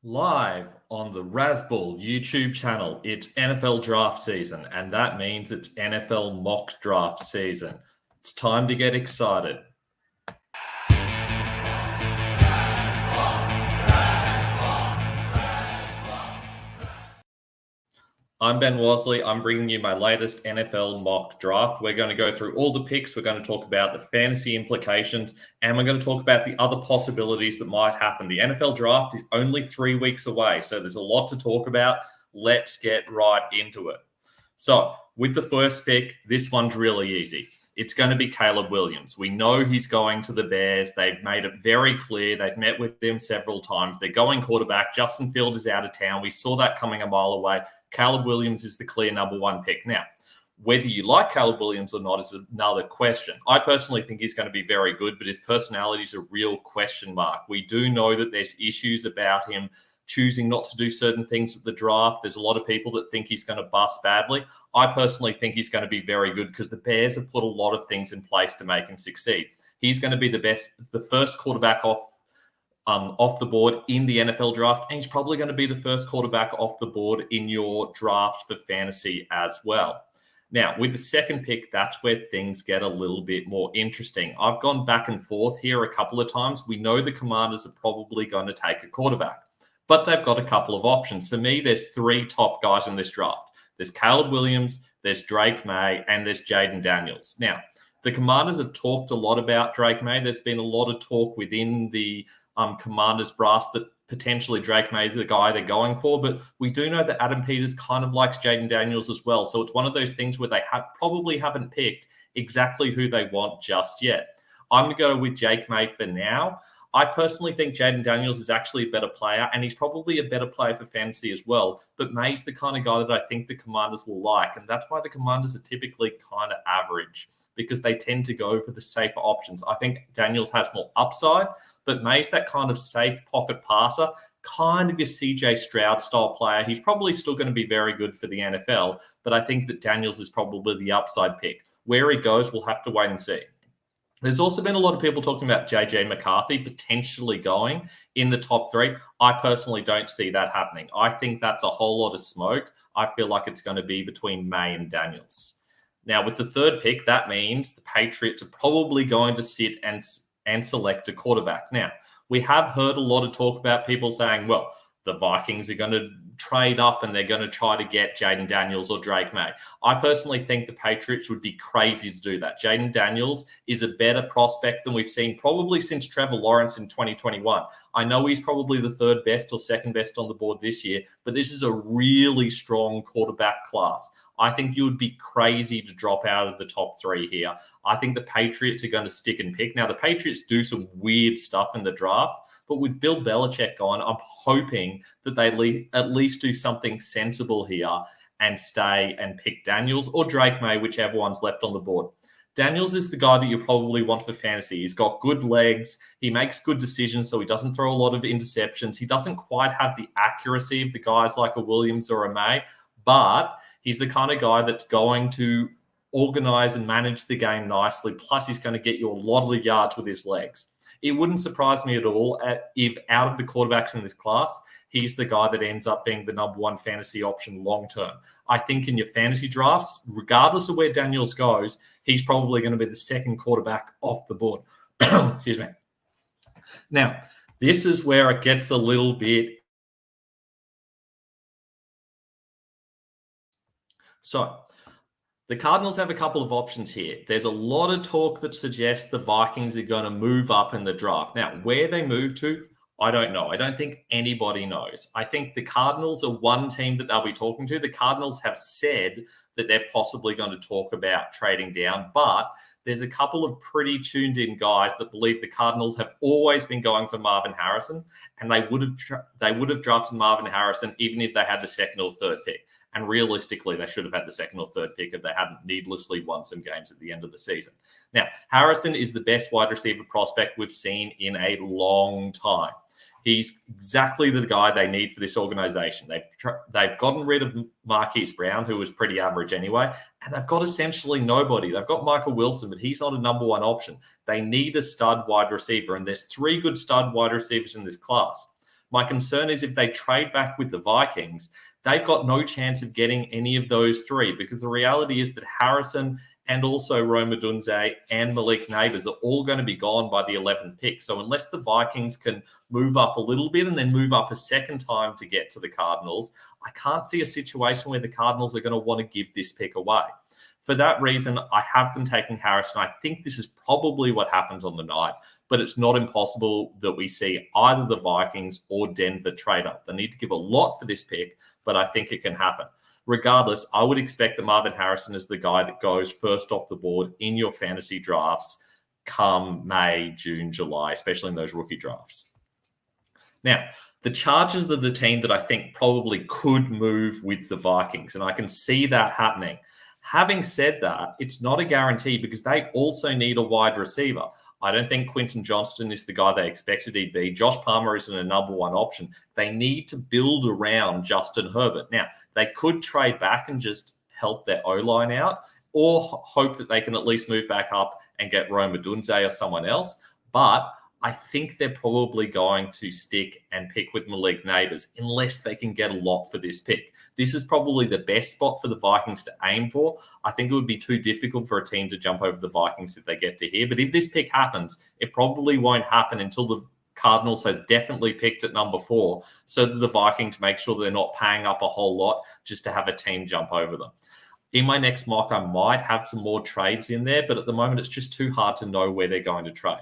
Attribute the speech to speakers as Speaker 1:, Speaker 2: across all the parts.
Speaker 1: Live on the Razzball YouTube channel, it's NFL draft season, and that means it's NFL mock draft season. It's time to get excited. I'm Ben Wasley. I'm bringing you my latest NFL mock draft. We're going to go through all the picks. We're going to talk about the fantasy implications, and we're going to talk about the other possibilities that might happen. The NFL draft is only 3 weeks away, so there's a lot to talk about. Let's get right into it. So with the first pick, this one's really easy. It's going to be Caleb Williams. We know he's going to the Bears. They've made it very clear. They've met with him several times. They're going quarterback. Justin Fields is out of town. We saw that coming a mile away. Caleb Williams is the clear number one pick. Now, whether you like Caleb Williams or not is another question. I personally think he's going to be very good, but his personality is a real question mark. We do know that there's issues about him choosing not to do certain things at the draft. There's a lot of people that think he's going to bust badly. I personally think he's going to be very good because the Bears have put a lot of things in place to make him succeed. He's going to be the first quarterback off the board in the NFL draft, and he's probably going to be the first quarterback off the board in your draft for fantasy as well. Now, with the second pick, that's where things get a little bit more interesting. I've gone back and forth here a couple of times. We know the Commanders are probably going to take a quarterback, but they've got a couple of options. For me, there's 3 top guys in this draft. There's Caleb Williams, there's Drake May, and there's Jaden Daniels. Now, the Commanders have talked a lot about Drake May. There's been a lot of talk within the Commanders brass that potentially Drake May is the guy they're going for, but we do know that Adam Peters kind of likes Jaden Daniels as well. So it's one of those things where they probably haven't picked exactly who they want just yet. I'm going to go with Drake May for now. I personally think Jaden Daniels is actually a better player, and he's probably a better player for fantasy as well. But May's the kind of guy that I think the Commanders will like, and that's why the Commanders are typically kind of average, because they tend to go for the safer options. I think Daniels has more upside, but May's that kind of safe pocket passer, kind of your CJ Stroud style player. He's probably still going to be very good for the NFL, but I think that Daniels is probably the upside pick. Where he goes, we'll have to wait and see. There's also been a lot of people talking about JJ McCarthy potentially going in the top 3. I personally don't see that happening. I think that's a whole lot of smoke. I feel like it's going to be between May and Daniels. Now, with the third pick, that means the Patriots are probably going to sit and select a quarterback. Now, we have heard a lot of talk about people saying, well, the Vikings are going to trade up and they're going to try to get Jaden Daniels or Drake May. I personally think the Patriots would be crazy to do that. Jaden Daniels is a better prospect than we've seen probably since Trevor Lawrence in 2021. I know he's probably the third best or second best on the board this year, but this is a really strong quarterback class. I think you would be crazy to drop out of the top 3 here. I think the Patriots are going to stick and pick. Now, the Patriots do some weird stuff in the draft, but with Bill Belichick gone, I'm hoping that they at least do something sensible here and stay and pick Daniels or Drake May, whichever one's left on the board. Daniels is the guy that you probably want for fantasy. He's got good legs. He makes good decisions, so he doesn't throw a lot of interceptions. He doesn't quite have the accuracy of the guys like a Williams or a May, but he's the kind of guy that's going to organize and manage the game nicely. Plus, he's going to get you a lot of yards with his legs. It wouldn't surprise me at all if out of the quarterbacks in this class, he's the guy that ends up being the number 1 fantasy option long-term. I think in your fantasy drafts, regardless of where Daniels goes, he's probably going to be the second quarterback off the board. Excuse me. Now, this is where it gets a little bit. So, the Cardinals have a couple of options here. There's a lot of talk that suggests the Vikings are going to move up in the draft. Now, where they move to, I don't know. I don't think anybody knows. I think the Cardinals are one team that they'll be talking to. The Cardinals have said that they're possibly going to talk about trading down, but there's a couple of pretty tuned-in guys that believe the Cardinals have always been going for Marvin Harrison, and they would have drafted Marvin Harrison even if they had the second or third pick. And realistically, they should have had the second or third pick if they hadn't needlessly won some games at the end of the season. Now, Harrison is the best wide receiver prospect we've seen in a long time. He's exactly the guy they need for this organization. They've gotten rid of Marquise Brown, who was pretty average anyway, and they've got essentially nobody. They've got Michael Wilson, but he's not a number 1 option. They need a stud wide receiver, and there's 3 good stud wide receivers in this class. My concern is if they trade back with the Vikings, they've got no chance of getting any of those three, because the reality is that Harrison and also Rome Odunze and Malik Neighbors are all going to be gone by the 11th pick. So unless the Vikings can move up a little bit and then move up a second time to get to the Cardinals, I can't see a situation where the Cardinals are going to want to give this pick away. For that reason, I have them taking Harrison. I think this is probably what happens on the night, but it's not impossible that we see either the Vikings or Denver trade up. They need to give a lot for this pick, but I think it can happen. Regardless, I would expect that Marvin Harrison is the guy that goes first off the board in your fantasy drafts come May, June, July, especially in those rookie drafts. Now, the Chargers are the team that I think probably could move with the Vikings, and I can see that happening. Having said that, it's not a guarantee because they also need a wide receiver. I don't think Quentin Johnston is the guy they expected he'd be. Josh Palmer isn't a number one option. They need to build around Justin Herbert. Now, they could trade back and just help their O-line out, or hope that they can at least move back up and get Rome Odunze or someone else. But I think they're probably going to stick and pick with Malik Neighbors unless they can get a lot for this pick. This is probably the best spot for the Vikings to aim for. I think it would be too difficult for a team to jump over the Vikings if they get to here. But if this pick happens, it probably won't happen until the Cardinals have definitely picked at number 4, so that the Vikings make sure they're not paying up a whole lot just to have a team jump over them. In my next mock, I might have some more trades in there, but at the moment, it's just too hard to know where they're going to trade.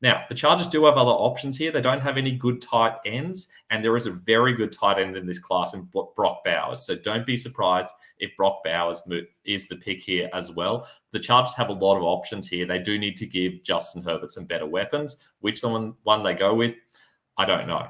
Speaker 1: Now, the Chargers do have other options here. They don't have any good tight ends, and there is a very good tight end in this class in Brock Bowers. So don't be surprised if Brock Bowers is the pick here as well. The Chargers have a lot of options here. They do need to give Justin Herbert some better weapons. Which one they go with, I don't know.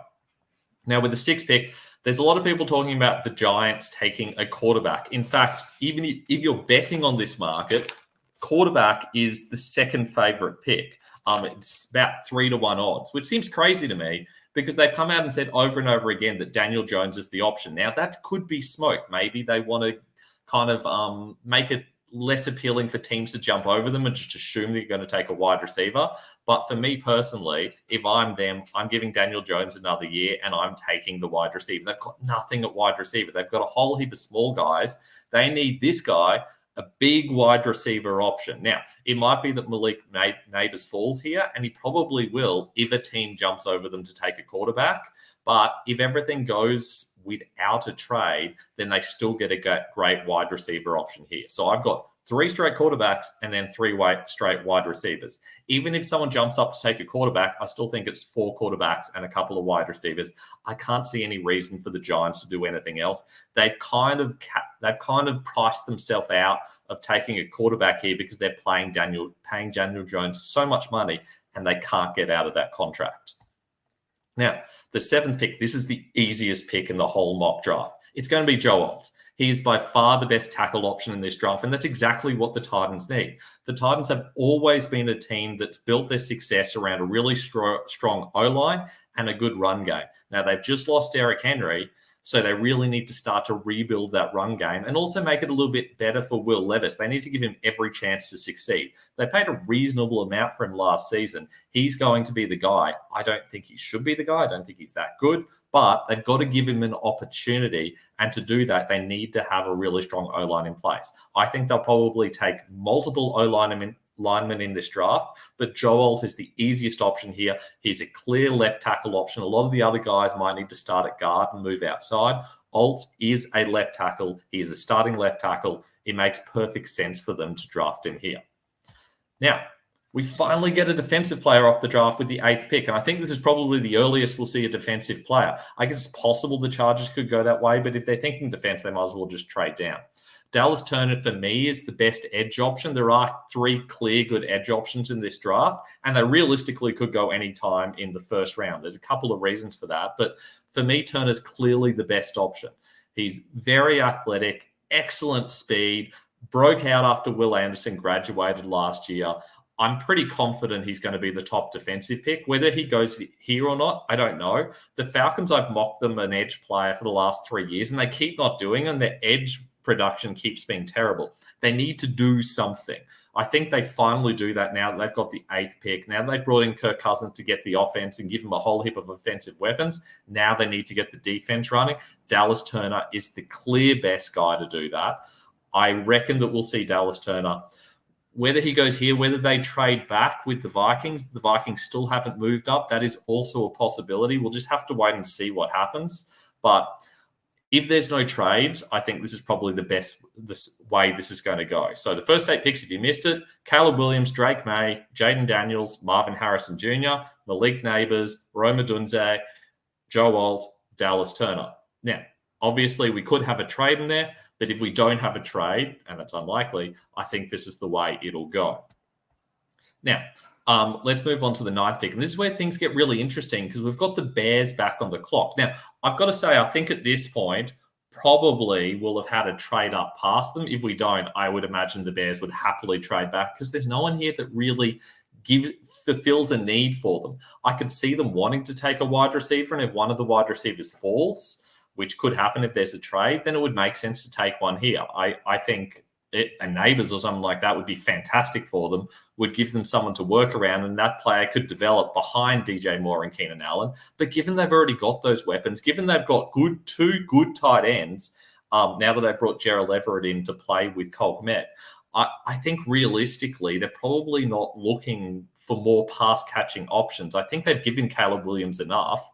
Speaker 1: Now, with the 6th pick, there's a lot of people talking about the Giants taking a quarterback. In fact, even if you're betting on this market, quarterback is the second favorite pick. It's about 3-1 odds, which seems crazy to me because they've come out and said over and over again that Daniel Jones is the option. Now, that could be smoke. Maybe they want to kind of make it less appealing for teams to jump over them and just assume they're going to take a wide receiver. But for me personally, if I'm them, I'm giving Daniel Jones another year and I'm taking the wide receiver. They've got nothing at wide receiver. They've got a whole heap of small guys. They need this guy, a big wide receiver option. Now, it might be that Malik Neighbors falls here, and he probably will if a team jumps over them to take a quarterback. But if everything goes without a trade, then they still get a great wide receiver option here. So I've got 3 straight quarterbacks and then 3 straight wide receivers. Even if someone jumps up to take a quarterback, I still think it's 4 quarterbacks and a couple of wide receivers. I can't see any reason for the Giants to do anything else. They've kind of priced themselves out of taking a quarterback here because they're paying Daniel Jones so much money and they can't get out of that contract. Now, the 7th pick, this is the easiest pick in the whole mock draft. It's going to be Joe Alt. He is by far the best tackle option in this draft, and that's exactly what the Titans need. The Titans have always been a team that's built their success around a really strong O-line and a good run game. Now, they've just lost Derrick Henry, so they really need to start to rebuild that run game and also make it a little bit better for Will Levis. They need to give him every chance to succeed. They paid a reasonable amount for him last season. He's going to be the guy. I don't think he should be the guy. I don't think he's that good, but they've got to give him an opportunity. And to do that, they need to have a really strong O-line in place. I think they'll probably take multiple O-linemen in this draft, but Joe Alt is the easiest option here. He's a clear left tackle option. A lot of the other guys might need to start at guard and move outside. Alt is a left tackle. He is a starting left tackle. It makes perfect sense for them to draft him here. Now, we finally get a defensive player off the draft with the 8th pick, and I think this is probably the earliest we'll see a defensive player. I guess it's possible the Chargers could go that way, but if they're thinking defense, they might as well just trade down. Dallas Turner, for me, is the best edge option. There are 3 clear good edge options in this draft, and they realistically could go any time in the first round. There's a couple of reasons for that, but for me, Turner's clearly the best option. He's very athletic, excellent speed, broke out after Will Anderson graduated last year. I'm pretty confident he's going to be the top defensive pick. Whether he goes here or not, I don't know. The Falcons, I've mocked them an edge player for the last 3 years, and they keep not doing it. Their edge production keeps being terrible. They need to do something. I think they finally do that now that they've got the 8th pick. Now they've brought in Kirk Cousins to get the offense and give him a whole heap of offensive weapons. Now they need to get the defense running. Dallas Turner is the clear best guy to do that. I reckon that we'll see Dallas Turner. Whether he goes here, whether they trade back with the Vikings still haven't moved up. That is also a possibility. We'll just have to wait and see what happens. But if there's no trades, I think this is probably the best way this is going to go. So the first 8 picks, if you missed it, Caleb Williams, Drake May, Jaden Daniels, Marvin Harrison Jr., Malik Neighbors, Rome Odunze, Joe Alt, Dallas Turner. Now, obviously, we could have a trade in there, but if we don't have a trade, and that's unlikely, I think this is the way it'll go. Now, let's move on to the 9th pick. And this is where things get really interesting because we've got the Bears back on the clock. Now, I've got to say, I think at this point, probably we'll have had a trade up past them. If we don't, I would imagine the Bears would happily trade back because there's no one here that really fulfills a need for them. I could see them wanting to take a wide receiver, and if one of the wide receivers falls, which could happen if there's a trade, then it would make sense to take one here. I think a Neighbors or something like that would be fantastic for them, would give them someone to work around, and that player could develop behind DJ Moore and Keenan Allen. But given they've already got those weapons, given they've got two good tight ends, now that they've brought Gerald Everett in to play with Cole Kmet, I think realistically, they're probably not looking for more pass-catching options. I think they've given Caleb Williams enough,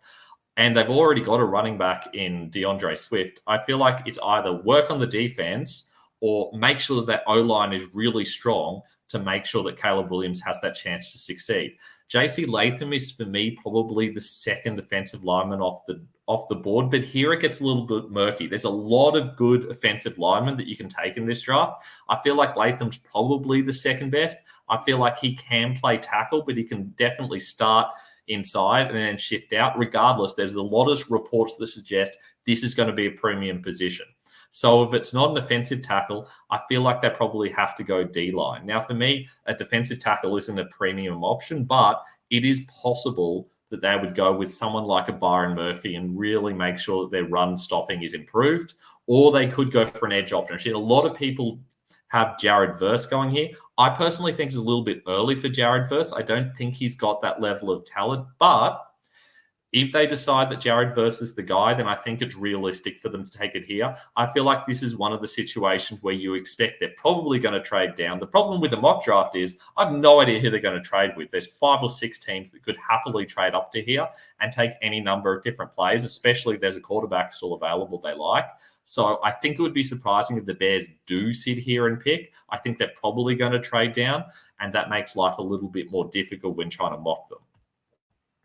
Speaker 1: and they've already got a running back in DeAndre Swift. I feel like it's either work on the defense or make sure that O-line is really strong to make sure that Caleb Williams has that chance to succeed. JC Latham is, for me, probably the second offensive lineman off the board, but here it gets a little bit murky. There's a lot of good offensive linemen that you can take in this draft. I feel like Latham's probably the second best. I feel like he can play tackle, but he can definitely start inside and then shift out. Regardless, there's a lot of reports that suggest this is going to be a premium position. So if it's not an offensive tackle, I feel like they probably have to go D-line. Now, for me, a defensive tackle isn't a premium option, but it is possible that they would go with someone like a Byron Murphy and really make sure that their run stopping is improved, or they could go for an edge option. I've seen a lot of people have Jared Verse going here. I personally think it's a little bit early for Jared Verse. I don't think he's got that level of talent, but if they decide that Jared Verse is the guy, then I think it's realistic for them to take it here. I feel like this is one of the situations where you expect they're probably going to trade down. The problem with the mock draft is I have no idea who they're going to trade with. There's 5 or 6 teams that could happily trade up to here and take any number of different players, especially if there's a quarterback still available they like. So I think it would be surprising if the Bears do sit here and pick. I think they're probably going to trade down, and that makes life a little bit more difficult when trying to mock them.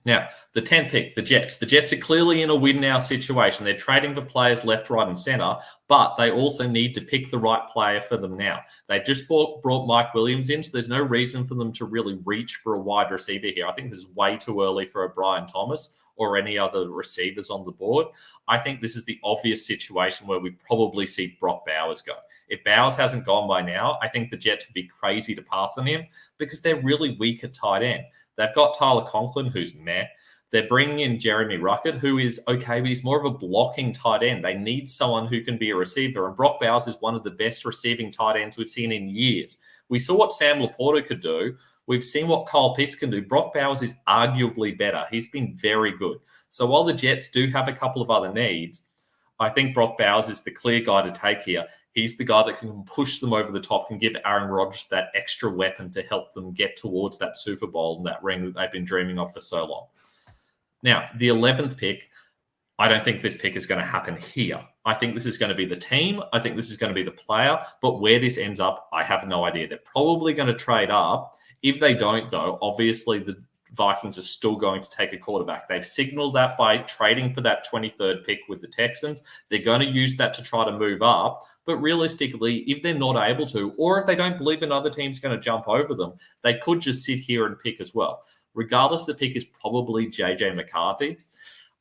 Speaker 1: Now, the 10th pick, the Jets. The Jets are clearly in a win-now situation. They're trading for players left, right, and center, but they also need to pick the right player for them now. They've just brought Mike Williams in, so there's no reason for them to really reach for a wide receiver here. I think this is way too early for a Brian Thomas or any other receivers on the board. I think this is the obvious situation where we probably see Brock Bowers go. If Bowers hasn't gone by now, I think the Jets would be crazy to pass on him because they're really weak at tight end. They've got Tyler Conklin, who's meh. They're bringing in Jeremy Ruckert, who is okay, but he's more of a blocking tight end. They need someone who can be a receiver, and Brock Bowers is one of the best receiving tight ends we've seen in years. We saw what Sam Laporta could do. We've seen what Kyle Pitts can do. Brock Bowers is arguably better. He's been very good. So while the Jets do have a couple of other needs, I think Brock Bowers is the clear guy to take here. He's the guy that can push them over the top and give Aaron Rodgers that extra weapon to help them get towards that Super Bowl and that ring that they've been dreaming of for so long. Now, the 11th pick, I don't think this pick is going to happen here. I think this is going to be the team. I think this is going to be the player. But where this ends up, I have no idea. They're probably going to trade up. If they don't, though, obviously the Vikings are still going to take a quarterback. They've signaled that by trading for that 23rd pick with the Texans. They're going to use that to try to move up. But realistically, if they're not able to, or if they don't believe another team's going to jump over them, they could just sit here and pick as well. Regardless, the pick is probably JJ McCarthy.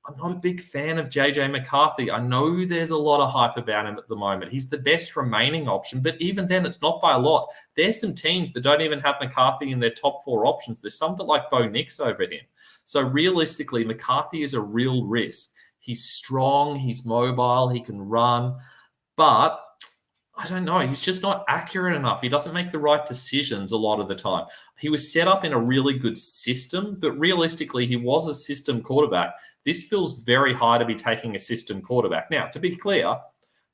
Speaker 1: I'm not a big fan of JJ McCarthy. I know there's a lot of hype about him at the moment. He's the best remaining option, but even then, it's not by a lot. There's some teams that don't even have McCarthy in their top 4 options. There's some that like Bo Nix over him. So realistically, McCarthy is a real risk. He's strong, he's mobile, he can run, but I don't know. He's just not accurate enough. He doesn't make the right decisions a lot of the time. He was set up in a really good system, but realistically, he was a system quarterback. This feels very high to be taking a system quarterback. Now, to be clear,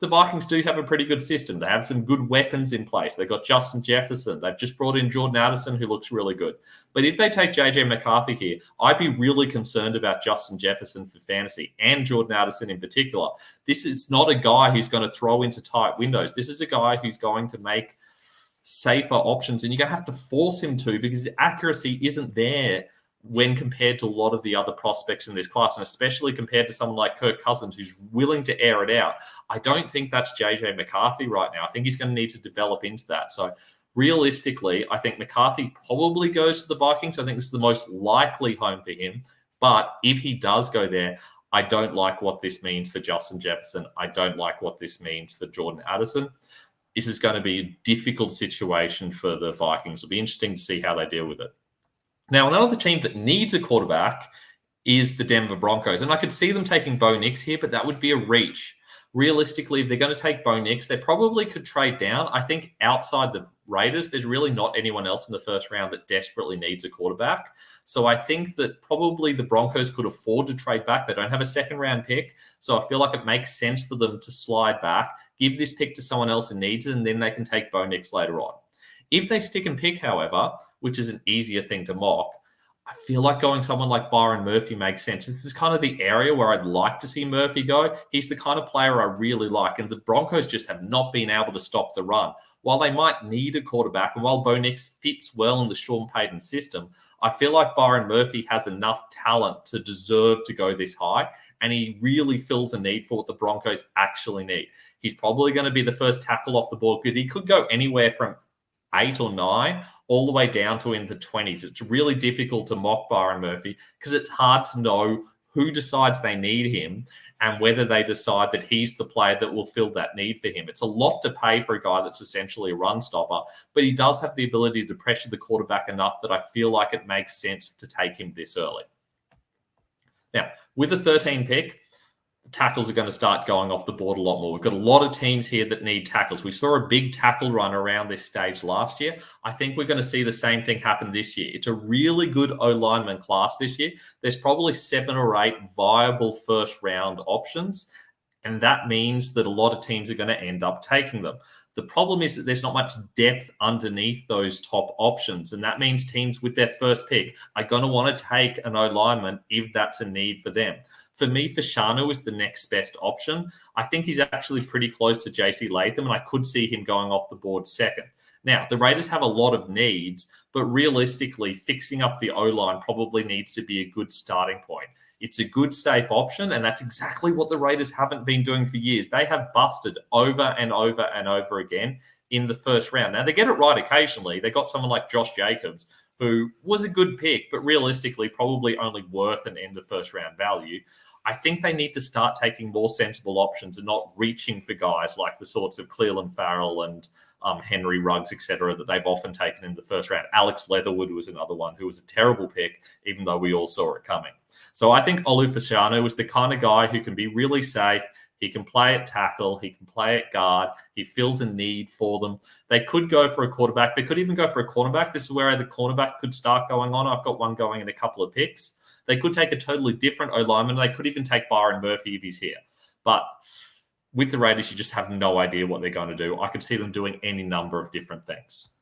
Speaker 1: the Vikings do have a pretty good system. They have some good weapons in place. They've got Justin Jefferson. They've just brought in Jordan Addison, who looks really good. But if they take JJ McCarthy here, I'd be really concerned about Justin Jefferson for fantasy and Jordan Addison in particular. This is not a guy who's going to throw into tight windows. This is a guy who's going to make safer options, and you're going to have to force him to because his accuracy isn't there when compared to a lot of the other prospects in this class, and especially compared to someone like Kirk Cousins, who's willing to air it out. I don't think that's JJ McCarthy right now. I think he's going to need to develop into that. So realistically, I think McCarthy probably goes to the Vikings. I think this is the most likely home for him. But if he does go there, I don't like what this means for Justin Jefferson. I don't like what this means for Jordan Addison. This is going to be a difficult situation for the Vikings. It'll be interesting to see how they deal with it. Now, another team that needs a quarterback is the Denver Broncos. And I could see them taking Bo Nix here, but that would be a reach. Realistically, if they're going to take Bo Nix, they probably could trade down. I think outside the Raiders, there's really not anyone else in the first round that desperately needs a quarterback. So I think that probably the Broncos could afford to trade back. They don't have a second-round pick. So I feel like it makes sense for them to slide back, give this pick to someone else who needs it, and then they can take Bo Nix later on. If they stick and pick, however, which is an easier thing to mock, I feel like going someone like Byron Murphy makes sense. This is kind of the area where I'd like to see Murphy go. He's the kind of player I really like, and the Broncos just have not been able to stop the run. While they might need a quarterback, and while Bo Nix fits well in the Sean Payton system, I feel like Byron Murphy has enough talent to deserve to go this high, and he really fills a need for what the Broncos actually need. He's probably going to be the first tackle off the board, because he could go anywhere from 8 or 9, all the way down to in the 20s. It's really difficult to mock Byron Murphy because it's hard to know who decides they need him and whether they decide that he's the player that will fill that need for him. It's a lot to pay for a guy that's essentially a run stopper, but he does have the ability to pressure the quarterback enough that I feel like it makes sense to take him this early. Now, with a 13 pick, tackles are going to start going off the board a lot more. We've got a lot of teams here that need tackles. We saw a big tackle run around this stage last year. I think we're going to see the same thing happen this year. It's a really good O-lineman class this year. There's probably 7 or 8 viable first-round options, and that means that a lot of teams are going to end up taking them. The problem is that there's not much depth underneath those top options, and that means teams with their first pick are going to want to take an O-lineman if that's a need for them. For me, Fashanu is the next best option. I think he's actually pretty close to JC Latham, and I could see him going off the board second. Now, the Raiders have a lot of needs, but realistically, fixing up the O-line probably needs to be a good starting point. It's a good, safe option, and that's exactly what the Raiders haven't been doing for years. They have busted over and over and over again in the first round. Now, they get it right occasionally. They got someone like Josh Jacobs, who was a good pick, but realistically probably only worth an end of first round value. I think they need to start taking more sensible options and not reaching for guys like the sorts of Cleveland Farrell and Henry Ruggs, etc., that they've often taken in the first round. Alex Leatherwood was another one who was a terrible pick, even though we all saw it coming. So I think Olu Fashanu is the kind of guy who can be really safe. He can play at tackle. He can play at guard. He fills a need for them. They could go for a quarterback. They could even go for a cornerback. This is where the cornerback could start going on. I've got one going in a couple of picks. They could take a totally different O-lineman. They could even take Byron Murphy if he's here. But with the Raiders, you just have no idea what they're going to do. I could see them doing any number of different things.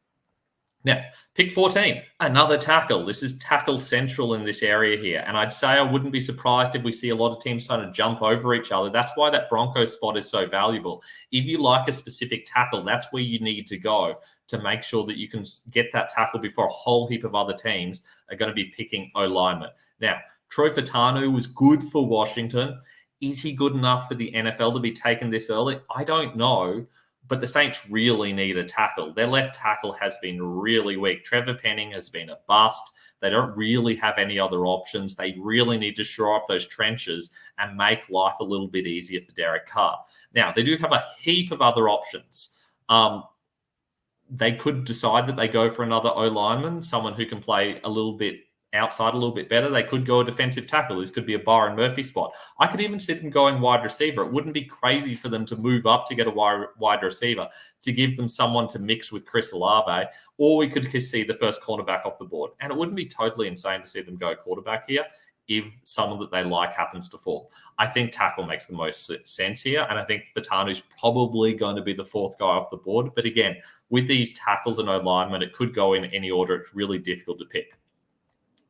Speaker 1: Now, pick 14, another tackle. This is tackle central in this area here. And I'd say I wouldn't be surprised if we see a lot of teams trying to jump over each other. That's why that Broncos spot is so valuable. If you like a specific tackle, that's where you need to go to make sure that you can get that tackle before a whole heap of other teams are going to be picking O-linemen. Now, Troy Fautanu was good for Washington. Is he good enough for the NFL to be taken this early? I don't know. But the Saints really need a tackle. Their left tackle has been really weak. Trevor Penning has been a bust. They don't really have any other options. They really need to shore up those trenches and make life a little bit easier for Derek Carr. Now, they do have a heap of other options. They could decide that they go for another O-lineman, someone who can play a little bit outside a little bit better, they could go a defensive tackle. This could be a Byron Murphy spot. I could even see them going wide receiver. It wouldn't be crazy for them to move up to get a wide receiver to give them someone to mix with Chris Olave, or we could see the first cornerback off the board. And it wouldn't be totally insane to see them go quarterback here if someone that they like happens to fall. I think tackle makes the most sense here, and I think Fatanu's probably going to be the fourth guy off the board. But again, with these tackles and O-linemen, it could go in any order. It's really difficult to pick.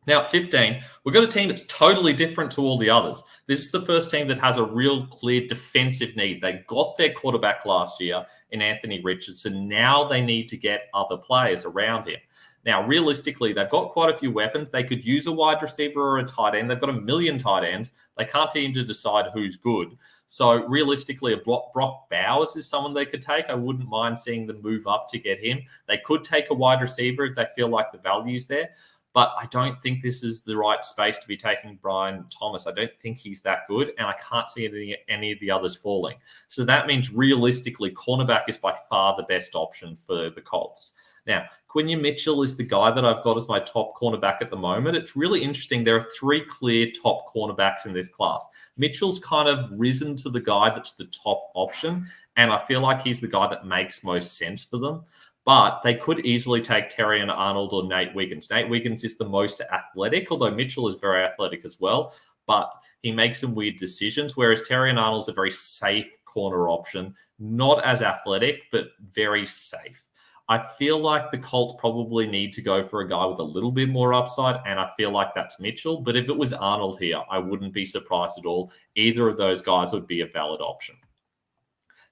Speaker 1: Now, at 15, we've got a team that's totally different to all the others. This is the first team that has a real clear defensive need. They got their quarterback last year in Anthony Richardson. Now they need to get other players around him. Now, realistically, they've got quite a few weapons. They could use a wide receiver or a tight end. They've got a million tight ends. They can't seem to decide who's good. So realistically, a Brock Bowers is someone they could take. I wouldn't mind seeing them move up to get him. They could take a wide receiver if they feel like the value's there. But I don't think this is the right space to be taking Brian Thomas. I don't think he's that good, and I can't see any of the others falling. So that means realistically, cornerback is by far the best option for the Colts. Now, Quinyon Mitchell is the guy that I've got as my top cornerback at the moment. It's really interesting. There are three clear top cornerbacks in this class. Mitchell's kind of risen to the guy that's the top option, and I feel like he's the guy that makes most sense for them. But they could easily take Terrion Arnold or Nate Wiggins. Nate Wiggins is the most athletic, although Mitchell is very athletic as well. But he makes some weird decisions, whereas Terrion Arnold's a very safe corner option. Not as athletic, but very safe. I feel like the Colts probably need to go for a guy with a little bit more upside, and I feel like that's Mitchell. But if it was Arnold here, I wouldn't be surprised at all. Either of those guys would be a valid option.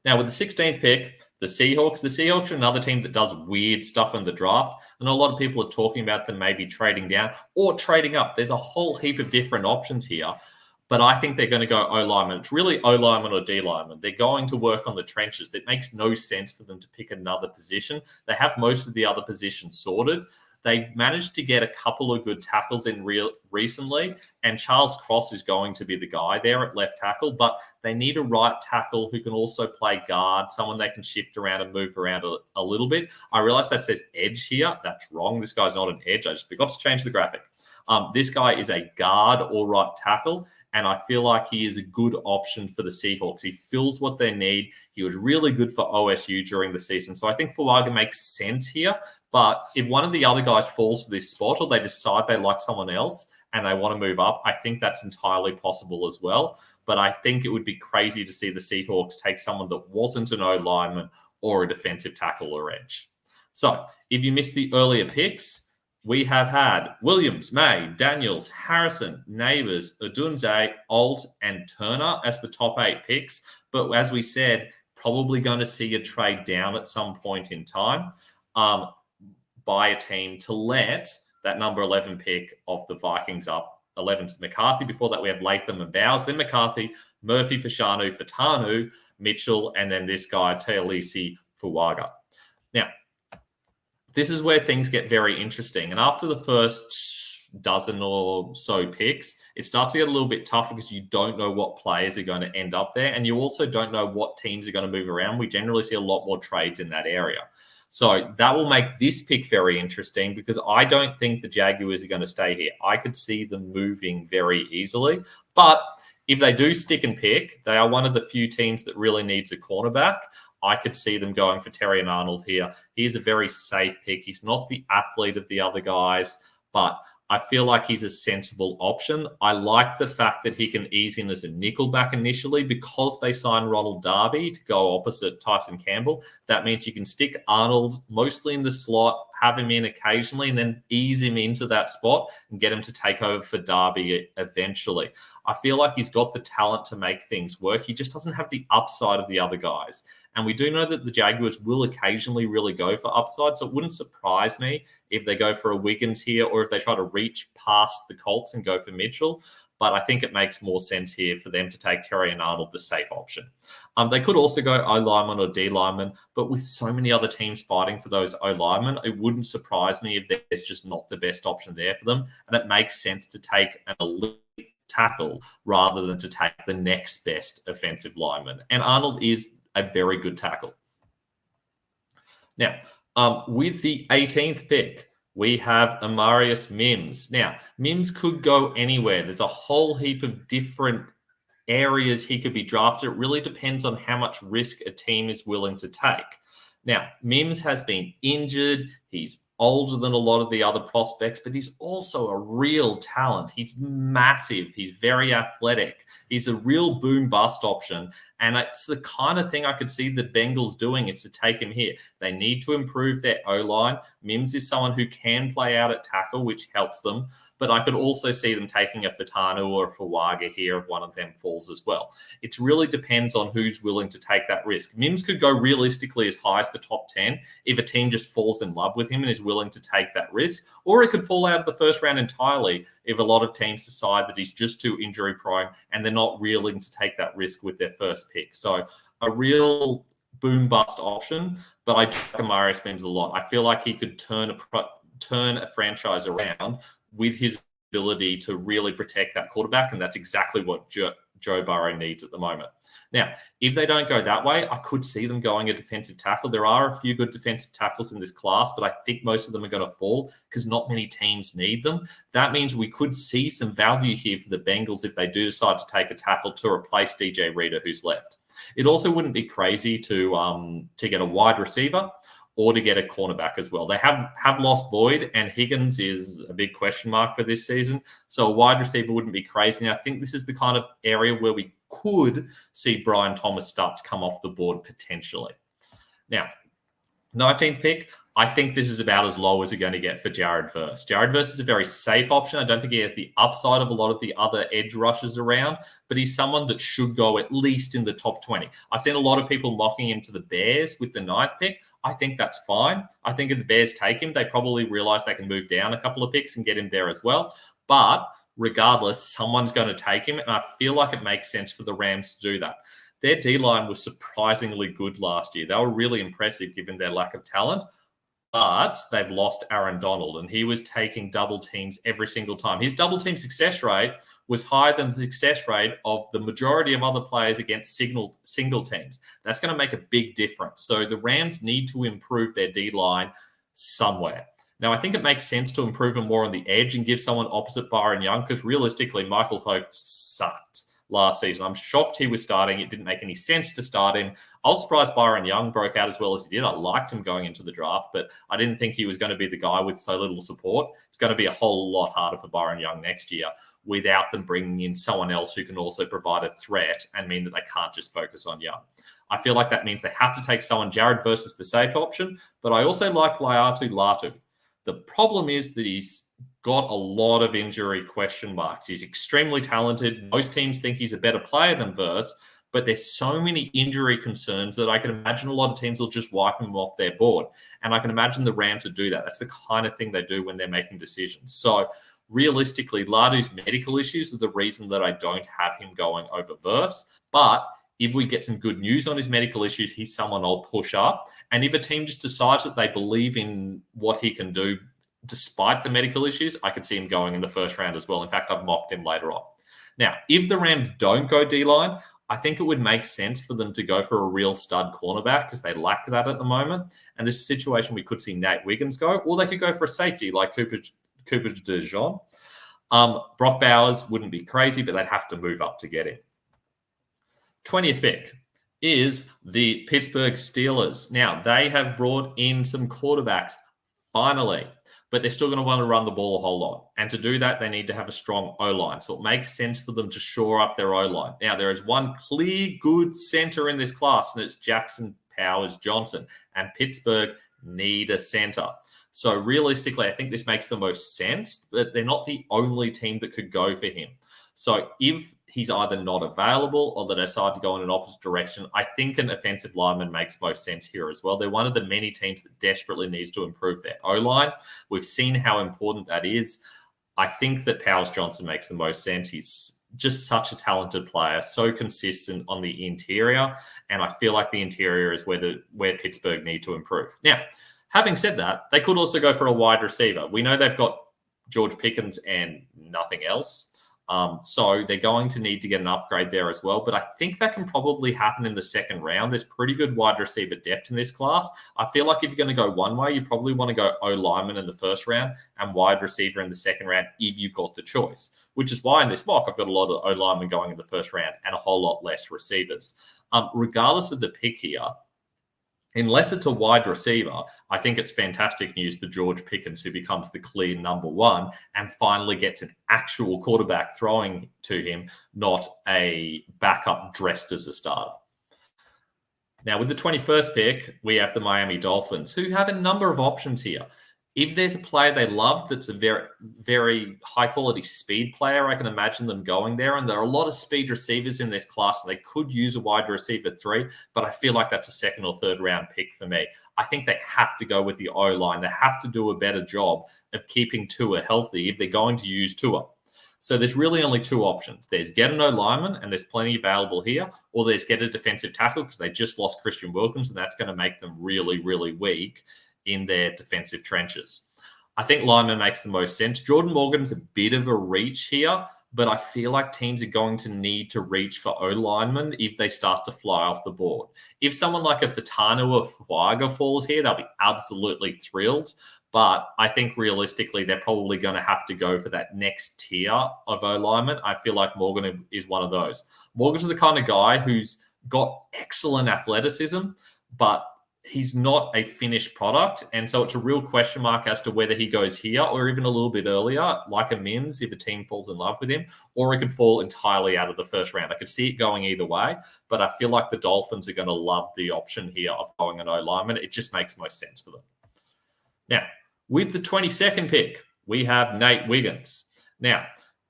Speaker 1: Now, with the 16th pick, the Seahawks are another team that does weird stuff in the draft. And a lot of people are talking about them maybe trading down or trading up. There's a whole heap of different options here. But I think they're going to go O-lineman. It's really O-lineman or D-lineman. They're going to work on the trenches. It makes no sense for them to pick another position. They have most of the other positions sorted. They've managed to get a couple of good tackles in recently, and Charles Cross is going to be the guy there at left tackle, but they need a right tackle who can also play guard, someone they can shift around and move around a little bit. I realize that says edge here. That's wrong. This guy's not an edge. I just forgot to change the graphic. This guy is a guard or right tackle, and I feel like he is a good option for the Seahawks. He fills what they need. He was really good for OSU during the season. So I think Fuaga makes sense here. But if one of the other guys falls to this spot or they decide they like someone else and they want to move up, I think that's entirely possible as well. But I think it would be crazy to see the Seahawks take someone that wasn't an O-lineman or a defensive tackle or edge. So if you missed the earlier picks, we have had Williams, May, Daniels, Harrison, Neighbors, Odunze, Alt, and Turner as the top 8 picks. But as we said, probably going to see a trade down at some point in time by a team to let that number 11 pick of the Vikings up. 11 to McCarthy. Before that, we have Latham and Bowers. Then McCarthy, Murphy, Fashanu, Fatanu, Mitchell, and then this guy, Teolisi Fuaga. Now, this is where things get very interesting. And after the first dozen or so picks, it starts to get a little bit tougher because you don't know what players are going to end up there. And you also don't know what teams are going to move around. We generally see a lot more trades in that area. So that will make this pick very interesting because I don't think the Jaguars are going to stay here. I could see them moving very easily. But if they do stick and pick, they are one of the few teams that really needs a cornerback. I could see them going for Terrion Arnold here. He's a very safe pick. He's not the athlete of the other guys, but I feel like he's a sensible option. I like the fact that he can ease in as a nickelback initially because they signed Ronald Darby to go opposite Tyson Campbell. That means you can stick Arnold mostly in the slot, have him in occasionally, and then ease him into that spot and get him to take over for Darby eventually. I feel like he's got the talent to make things work. He just doesn't have the upside of the other guys. And we do know that the Jaguars will occasionally really go for upside, so it wouldn't surprise me if they go for a Wiggins here or if they try to reach past the Colts and go for Mitchell. But I think it makes more sense here for them to take Terrion Arnold, the safe option. They could also go O-lineman or D-lineman, but with so many other teams fighting for those O-linemen, it wouldn't surprise me if there's just not the best option there for them. And it makes sense to take an elite tackle rather than to take the next best offensive lineman. And Arnold is a very good tackle. Now, with the 18th pick, We have Amarius Mims. Now, Mims could go anywhere. There's a whole heap of different areas he could be drafted. It really depends on how much risk a team is willing to take. Now, Mims has been injured. He's older than a lot of the other prospects, but he's also a real talent. He's massive. He's very athletic. He's a real boom bust option. And it's the kind of thing I could see the Bengals doing is to take him here. They need to improve their O-line. Mims is someone who can play out at tackle, which helps them. But I could also see them taking a Fatanu or a Fawaga here if one of them falls as well. It really depends on who's willing to take that risk. Mims could go realistically as high as the top 10 if a team just falls in love with him and is willing to take that risk. Or it could fall out of the first round entirely if a lot of teams decide that he's just too injury prone and they're not willing to take that risk with their first pick. So a real boom bust option, but I like Amarius Mims a lot. I feel like he could turn a franchise around with his ability to really protect that quarterback, and that's exactly what Joe Burrow needs at the moment. Now, if they don't go that way, I could see them going a defensive tackle. There are a few good defensive tackles in this class, but I think most of them are going to fall because not many teams need them. That means we could see some value here for the Bengals if they do decide to take a tackle to replace DJ Reader, who's left. It also wouldn't be crazy to get a wide receiver or to get a cornerback as well. They have lost Boyd, and Higgins is a big question mark for this season. So a wide receiver wouldn't be crazy. And I think this is the kind of area where we could see Brian Thomas start to come off the board potentially. Now, 19th pick, I think this is about as low as you're going to get for Jared Verse. Jared Verse is a very safe option. I don't think he has the upside of a lot of the other edge rushers around, but he's someone that should go at least in the top 20. I've seen a lot of people mocking him to the Bears with the 9th pick. I think that's fine. I think if the Bears take him, they probably realize they can move down a couple of picks and get him there as well. But regardless, someone's going to take him, and I feel like it makes sense for the Rams to do that. Their D-line was surprisingly good last year. They were really impressive given their lack of talent, but they've lost Aaron Donald, and he was taking double teams every single time. His double team success rate was higher than the success rate of the majority of other players against single teams. That's going to make a big difference. So the Rams need to improve their D-line somewhere. Now, I think it makes sense to improve them more on the edge and give someone opposite Byron Young, because realistically, Michael Hoke sucked last season. I'm shocked he was starting. It didn't make any sense to start him. I was surprised Byron Young broke out as well as he did. I liked him going into the draft, but I didn't think he was going to be the guy with so little support. It's going to be a whole lot harder for Byron Young next year without them bringing in someone else who can also provide a threat and mean that they can't just focus on Young. I feel like that means they have to take someone. Jared versus the safe option, but I also like Laiatu Latu. The problem is that he's got a lot of injury question marks. He's extremely talented. Most teams think he's a better player than Verse, but there's so many injury concerns that I can imagine a lot of teams will just wipe him off their board. And I can imagine the Rams would do that. That's the kind of thing they do when they're making decisions. So realistically, Ladu's medical issues are the reason that I don't have him going over Verse. But if we get some good news on his medical issues, he's someone I'll push up. And if a team just decides that they believe in what he can do despite the medical issues, I could see him going in the first round as well. In fact, I've mocked him later on. Now, if the Rams don't go D-line, I think it would make sense for them to go for a real stud cornerback because they lack that at the moment. And this is a situation we could see Nate Wiggins go, or they could go for a safety like Cooper DeJean. Brock Bowers wouldn't be crazy, but they'd have to move up to get him. 20th pick is the Pittsburgh Steelers. Now, they have brought in some quarterbacks, finally, but they're still going to want to run the ball a whole lot. And to do that, they need to have a strong O-line. So it makes sense for them to shore up their O-line. Now, there is one clear good center in this class, and it's Jackson Powers Johnson. And Pittsburgh need a center. So realistically, I think this makes the most sense, but they're not the only team that could go for him. So if he's either not available or they decide to go in an opposite direction, I think an offensive lineman makes most sense here as well. They're one of the many teams that desperately needs to improve their O-line. We've seen how important that is. I think that Powers Johnson makes the most sense. He's just such a talented player, so consistent on the interior, and I feel like the interior is where Pittsburgh need to improve. Now, having said that, they could also go for a wide receiver. We know they've got George Pickens and nothing else. So they're going to need to get an upgrade there as well. But I think that can probably happen in the second round. There's pretty good wide receiver depth in this class. I feel like if you're going to go one way, you probably want to go O-lineman in the first round and wide receiver in the second round if you've got the choice, which is why in this mock, I've got a lot of O-linemen going in the first round and a whole lot less receivers. Regardless of the pick here, unless it's a wide receiver, I think it's fantastic news for George Pickens, who becomes the clear number one and finally gets an actual quarterback throwing to him, not a backup dressed as a starter. Now, with the 21st pick, we have the Miami Dolphins, who have a number of options here. If there's a player they love that's a very, very high-quality speed player, I can imagine them going there. And there are a lot of speed receivers in this class, and they could use a wide receiver 3, but I feel like that's a second or third round pick for me. I think they have to go with the O-line. They have to do a better job of keeping Tua healthy if they're going to use Tua. So there's really only two options. There's get an O-lineman, and there's plenty available here, or there's get a defensive tackle because they just lost Christian Wilkins, and that's going to make them really, really weak in their defensive trenches. I think lineman makes the most sense. Jordan Morgan's a bit of a reach here, but I feel like teams are going to need to reach for O-linemen if they start to fly off the board. If someone like a Fatano or Fuaga falls here, they'll be absolutely thrilled. But I think realistically, they're probably going to have to go for that next tier of O-linemen. I feel like Morgan is one of those. Morgan's the kind of guy who's got excellent athleticism, but he's not a finished product. And so it's a real question mark as to whether he goes here or even a little bit earlier, like a Mims, if a team falls in love with him, or it could fall entirely out of the first round. I could see it going either way, but I feel like the Dolphins are going to love the option here of going an O-lineman. It just makes most sense for them. Now, with the 22nd pick, we have Nate Wiggins. Now,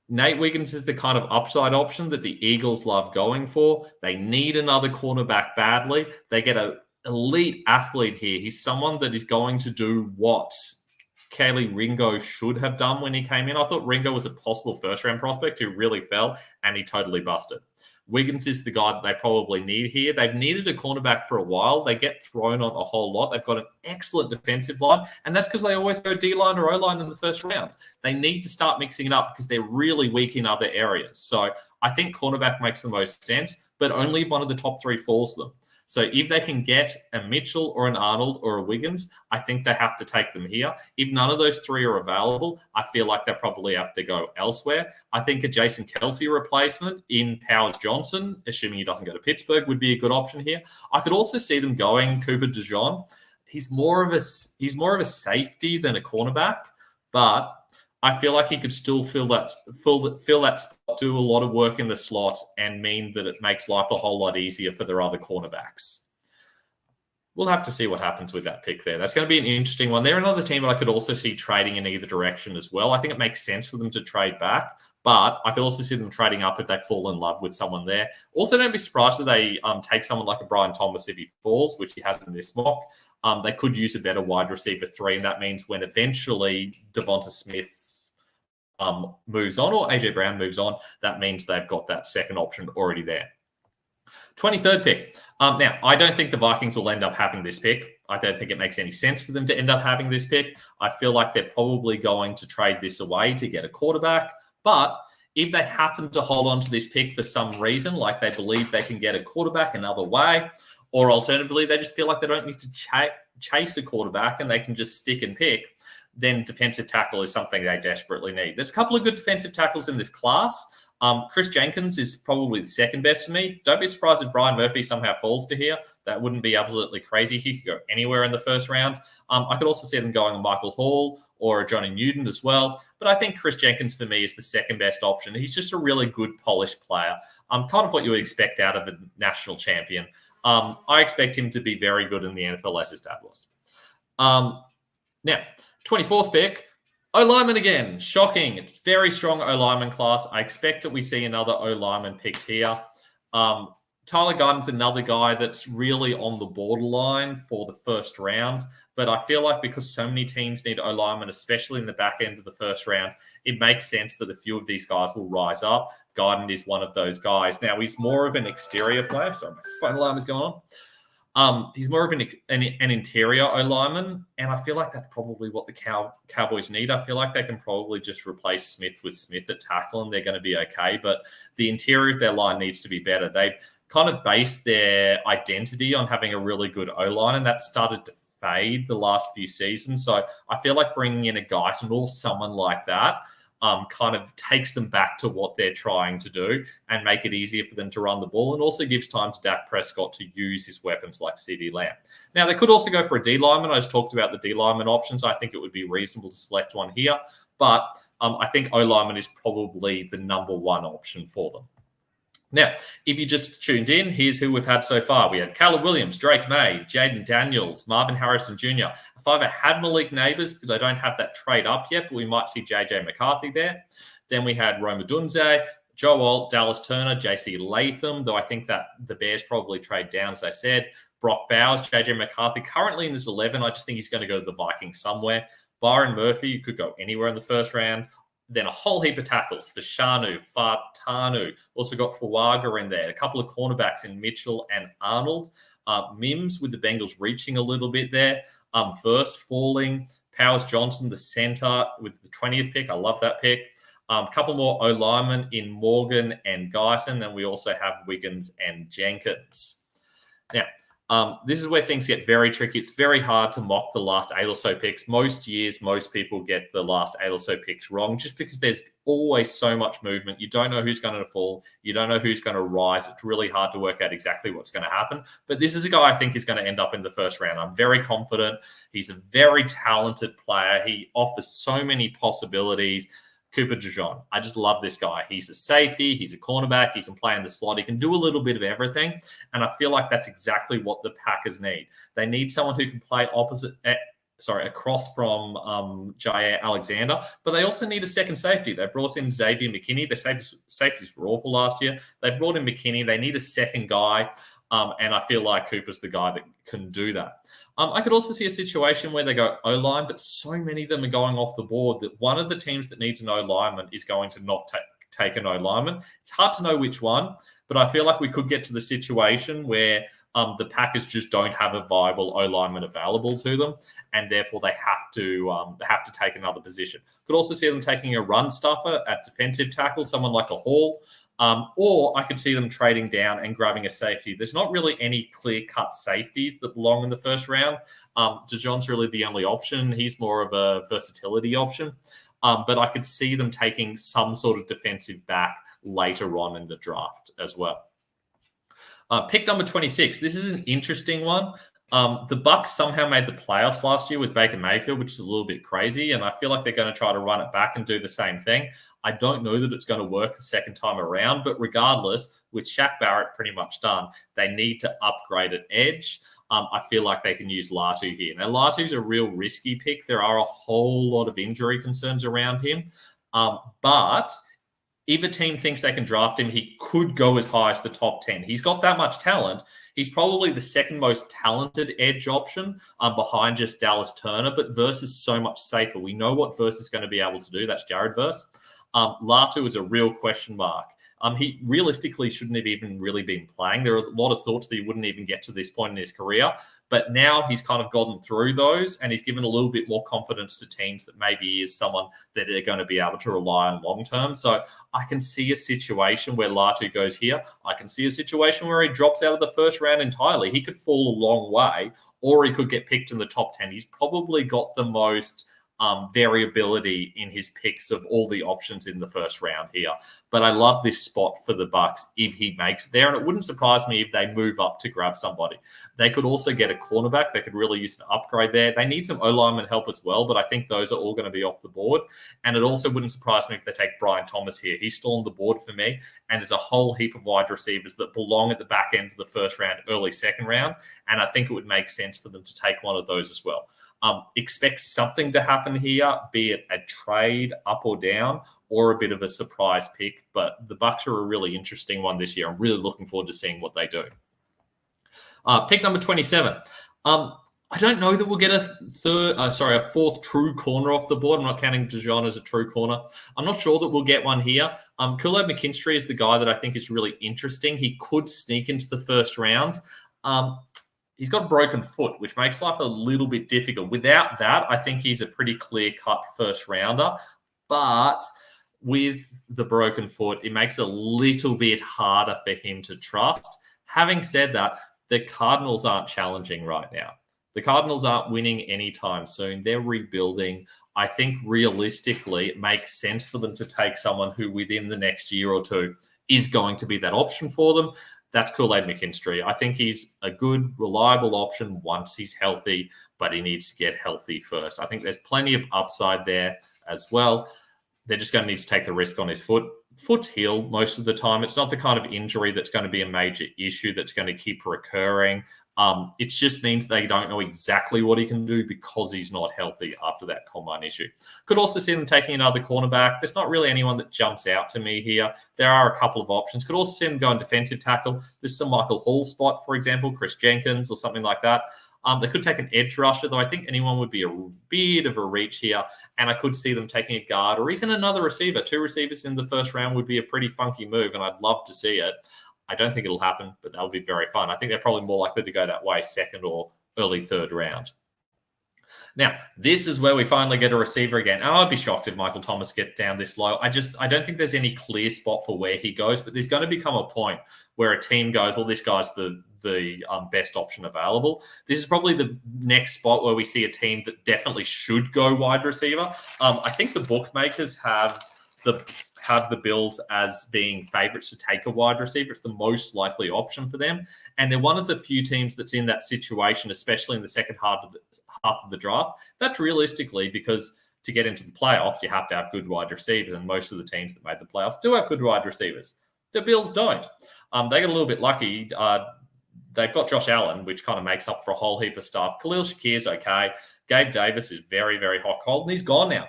Speaker 1: Nate Wiggins is the kind of upside option that the Eagles love going for. They need another cornerback badly. They get an elite athlete here. He's someone that is going to do what Kaylee Ringo should have done when he came in. I thought Ringo was a possible first-round prospect who really fell, and he totally busted. Wiggins is the guy that they probably need here. They've needed a cornerback for a while. They get thrown on a whole lot. They've got an excellent defensive line, and that's because they always go D-line or O-line in the first round. They need to start mixing it up because they're really weak in other areas. So I think cornerback makes the most sense, but only if one of the top three falls to them. So if they can get a Mitchell or an Arnold or a Wiggins, I think they have to take them here. If none of those three are available, I feel like they probably have to go elsewhere. I think a Jason Kelce replacement in Powers Johnson, assuming he doesn't go to Pittsburgh, would be a good option here. I could also see them going Cooper DeJean. He's more of a safety than a cornerback, but I feel like he could still fill that spot, do a lot of work in the slot, and mean that it makes life a whole lot easier for their other cornerbacks. We'll have to see what happens with that pick there. That's going to be an interesting one. They're another team that I could also see trading in either direction as well. I think it makes sense for them to trade back, but I could also see them trading up if they fall in love with someone there. Also, don't be surprised if they take someone like a Brian Thomas if he falls, which he has in this mock. They could use a better wide receiver 3, and that means when eventually Devonta Smith moves on or AJ Brown moves on, that means they've got that second option already there. 23rd pick. Now, I don't think the Vikings will end up having this pick. I don't think it makes any sense for them to end up having this pick. I feel like they're probably going to trade this away to get a quarterback. But if they happen to hold on to this pick for some reason, like they believe they can get a quarterback another way, or alternatively, they just feel like they don't need to chase a quarterback and they can just stick and pick, then defensive tackle is something they desperately need. There's a couple of good defensive tackles in this class. Chris Jenkins is probably the second best for me. Don't be surprised if Brian Murphy somehow falls to here. That wouldn't be absolutely crazy. He could go anywhere in the first round. I could also see them going a Michael Hall or a Johnny Newton as well. But I think Chris Jenkins for me is the second best option. He's just a really good, polished player. Kind of what you would expect out of a national champion. I expect him to be very good in the NFL as his dad was. Now, 24th pick, O-lineman again. Shocking. It's very strong O-lineman class. I expect that we see another O-lineman picked here. Tyler Guyton's another guy that's really on the borderline for the first round. But I feel like because so many teams need O-linemen, especially in the back end of the first round, it makes sense that a few of these guys will rise up. Guyton is one of those guys. Now, he's more of an exterior player. Sorry, my phone alarm is going on. He's more of an interior O-lineman, and I feel like that's probably what the Cowboys need. I feel like they can probably just replace Smith with Smith at tackle, and they're going to be okay. But the interior of their line needs to be better. They've kind of based their identity on having a really good O-line, and that started to fade the last few seasons. So I feel like bringing in a Guyton or someone like that kind of takes them back to what they're trying to do and make it easier for them to run the ball, and also gives time to Dak Prescott to use his weapons like CeeDee Lamb. Now, they could also go for a D lineman. I just talked about the D lineman options. I think it would be reasonable to select one here, but I think O-lineman is probably the number one option for them. Now, if you just tuned in, here's who we've had so far. We had Caleb Williams, Drake May, Jaden Daniels, Marvin Harrison Jr. If I ever had Malik Neighbors, because I don't have that trade up yet, but we might see JJ McCarthy there. Then we had Roma Dunze, Joe Alt, Dallas Turner, JC Latham, though I think that the Bears probably trade down, as I said. Brock Bowers, JJ McCarthy, currently in his 11. I just think he's going to go to the Vikings somewhere. Byron Murphy, you could go anywhere in the first round. Then a whole heap of tackles for Shanu, Fatanu. Also got Fuaga in there. A couple of cornerbacks in Mitchell and Arnold. Mims with the Bengals reaching a little bit there. Verse falling. Powers Johnson, the center, with the 20th pick. I love that pick. A couple more O-linemen in Morgan and Guyton. And we also have Wiggins and Jenkins. Now, this is where things get very tricky. It's very hard to mock the last 8 or so picks. Most years, most people get the last 8 or so picks wrong just because there's always so much movement. You don't know who's going to fall. You don't know who's going to rise. It's really hard to work out exactly what's going to happen. But this is a guy I think is going to end up in the first round. I'm very confident. He's a very talented player. He offers so many possibilities. Cooper DeJean. I just love this guy. He's a safety. He's a cornerback. He can play in the slot. He can do a little bit of everything. And I feel like that's exactly what the Packers need. They need someone who can play across from Jair Alexander, but they also need a second safety. They brought in Xavier McKinney. The safeties were awful last year. They brought in McKinney. They need a second guy. And I feel like Cooper's the guy that can do that. I could also see a situation where they go O-line, but so many of them are going off the board that one of the teams that needs an O-lineman is going to not take an O-lineman. It's hard to know which one, but I feel like we could get to the situation where the Packers just don't have a viable O-lineman available to them, and therefore they have to take another position. Could also see them taking a run stuffer at defensive tackle, someone like a Hall. Or I could see them trading down and grabbing a safety. There's not really any clear-cut safeties that belong in the first round. DeJean's really the only option. He's more of a versatility option. But I could see them taking some sort of defensive back later on in the draft as well. Pick number 26. This is an interesting one. The Bucs somehow made the playoffs last year with Baker Mayfield, which is a little bit crazy, and I feel like they're going to try to run it back and do the same thing. I don't know that it's going to work the second time around, but regardless, with Shaq Barrett pretty much done, they need to upgrade at edge. I feel like they can use Latu here. Now, Latu's a real risky pick. There are a whole lot of injury concerns around him, but if a team thinks they can draft him, he could go as high as the top 10. He's got that much talent. He's probably the second most talented edge option behind just Dallas Turner, but Verse is so much safer. We know what Verse is going to be able to do. That's Jared Verse. Latu is a real question mark. He realistically shouldn't have even really been playing. There are a lot of thoughts that he wouldn't even get to this point in his career. But now he's kind of gotten through those, and he's given a little bit more confidence to teams that maybe he is someone that they're going to be able to rely on long term. So I can see a situation where Latu goes here. I can see a situation where he drops out of the first round entirely. He could fall a long way, or he could get picked in the top 10. He's probably got the most variability in his picks of all the options in the first round here. But I love this spot for the Bucs if he makes it there. And it wouldn't surprise me if they move up to grab somebody. They could also get a cornerback. They could really use an upgrade there. They need some O-lineman help as well, but I think those are all going to be off the board. And it also wouldn't surprise me if they take Brian Thomas here. He's still on the board for me. And there's a whole heap of wide receivers that belong at the back end of the first round, early second round. And I think it would make sense for them to take one of those as well. Expect something to happen here, be it a trade up or down or a bit of a surprise pick. But the Bucs are a really interesting one this year. I'm really looking forward to seeing what they do. Pick number 27. I don't know that we'll get a fourth true corner off the board. I'm not counting DeJean as a true corner. I'm not sure that we'll get one here. Kool-Aid McKinstry is the guy that I think is really interesting. He could sneak into the first round. he's got a broken foot, which makes life a little bit difficult. Without that, I think he's a pretty clear-cut first rounder. But with the broken foot, it makes it a little bit harder for him to trust. Having said that, the Cardinals aren't challenging right now. The Cardinals aren't winning anytime soon. They're rebuilding. I think realistically, it makes sense for them to take someone who within the next year or two is going to be that option for them. That's Kool-Aid McKinstry. I think he's a good, reliable option once he's healthy, but he needs to get healthy first. I think there's plenty of upside there as well. They're just going to need to take the risk on his foot. Foot's healed most of the time. It's not the kind of injury that's going to be a major issue that's going to keep recurring. It just means they don't know exactly what he can do because he's not healthy after that combine issue. Could also see them taking another cornerback. There's not really anyone that jumps out to me here. There are a couple of options. Could also see them go in defensive tackle. This is a Michael Hall spot, for example, Chris Jenkins or something like that. They could take an edge rusher, though I think anyone would be a bit of a reach here. And I could see them taking a guard or even another receiver. 2 receivers in the first round would be a pretty funky move, and I'd love to see it. I don't think it'll happen, but that would be very fun. I think they're probably more likely to go that way, second or early third round. Now, this is where we finally get a receiver again. And I'd be shocked if Michael Thomas gets down this low. I don't think there's any clear spot for where he goes, but there's going to become a point where a team goes, well, this guy's the best option available. This is probably the next spot where we see a team that definitely should go wide receiver. I think the bookmakers have the Bills as being favorites to take a wide receiver. It's the most likely option for them. And they're one of the few teams that's in that situation, especially in the second half of the draft. That's realistically because to get into the playoffs, you have to have good wide receivers. And most of the teams that made the playoffs do have good wide receivers. The Bills don't. They got a little bit lucky. They've got Josh Allen, which kind of makes up for a whole heap of stuff. Khalil Shakir's okay. Gabe Davis is very, very hot cold, and he's gone now.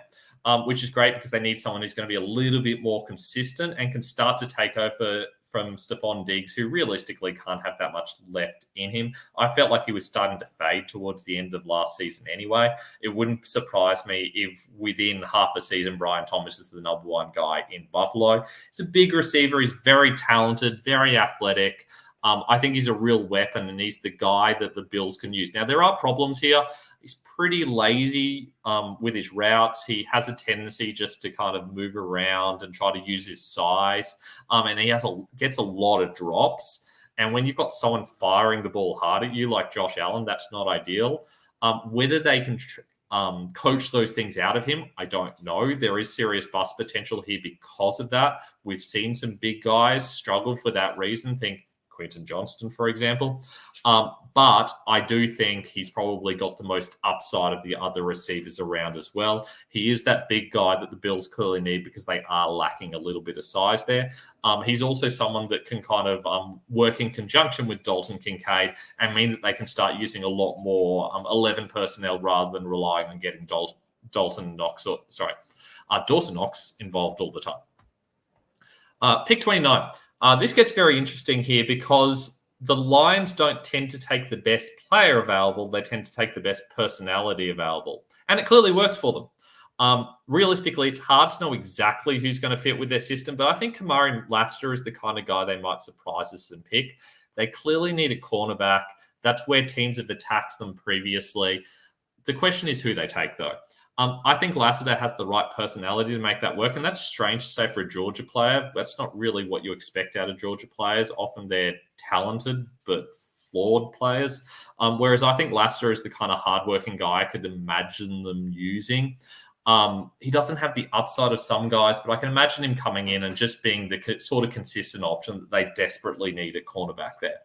Speaker 1: Which is great because they need someone who's going to be a little bit more consistent and can start to take over from Stephon Diggs, who realistically can't have that much left in him. I felt like he was starting to fade towards the end of last season anyway. It wouldn't surprise me if within half a season, Brian Thomas is the number one guy in Buffalo. He's a big receiver. He's very talented, very athletic. I think he's a real weapon, and he's the guy that the Bills can use. Now, there are problems here. He's pretty lazy with his routes. He has a tendency just to kind of move around and try to use his size. And he gets a lot of drops. And when you've got someone firing the ball hard at you like Josh Allen, that's not ideal. Whether they can coach those things out of him, I don't know. There is serious bust potential here because of that. We've seen some big guys struggle for that reason. Think Quentin Johnston, for example. But I do think he's probably got the most upside of the other receivers around as well. He is that big guy that the Bills clearly need because they are lacking a little bit of size there. He's also someone that can kind of work in conjunction with Dalton Kincaid and mean that they can start using a lot more 11 personnel rather than relying on getting Dawson Knox involved all the time. Pick 29. This gets very interesting here because the Lions don't tend to take the best player available. They tend to take the best personality available. And it clearly works for them. Realistically, it's hard to know exactly who's going to fit with their system, but I think Kamari Lassiter is the kind of guy they might surprise us and pick. They clearly need a cornerback. That's where teams have attacked them previously. The question is who they take, though. I think Lassiter has the right personality to make that work, and that's strange to say for a Georgia player. That's not really what you expect out of Georgia players. Often they're talented but flawed players, whereas I think Lassiter is the kind of hardworking guy I could imagine them using. He doesn't have the upside of some guys, but I can imagine him coming in and just being the sort of consistent option that they desperately need at cornerback there.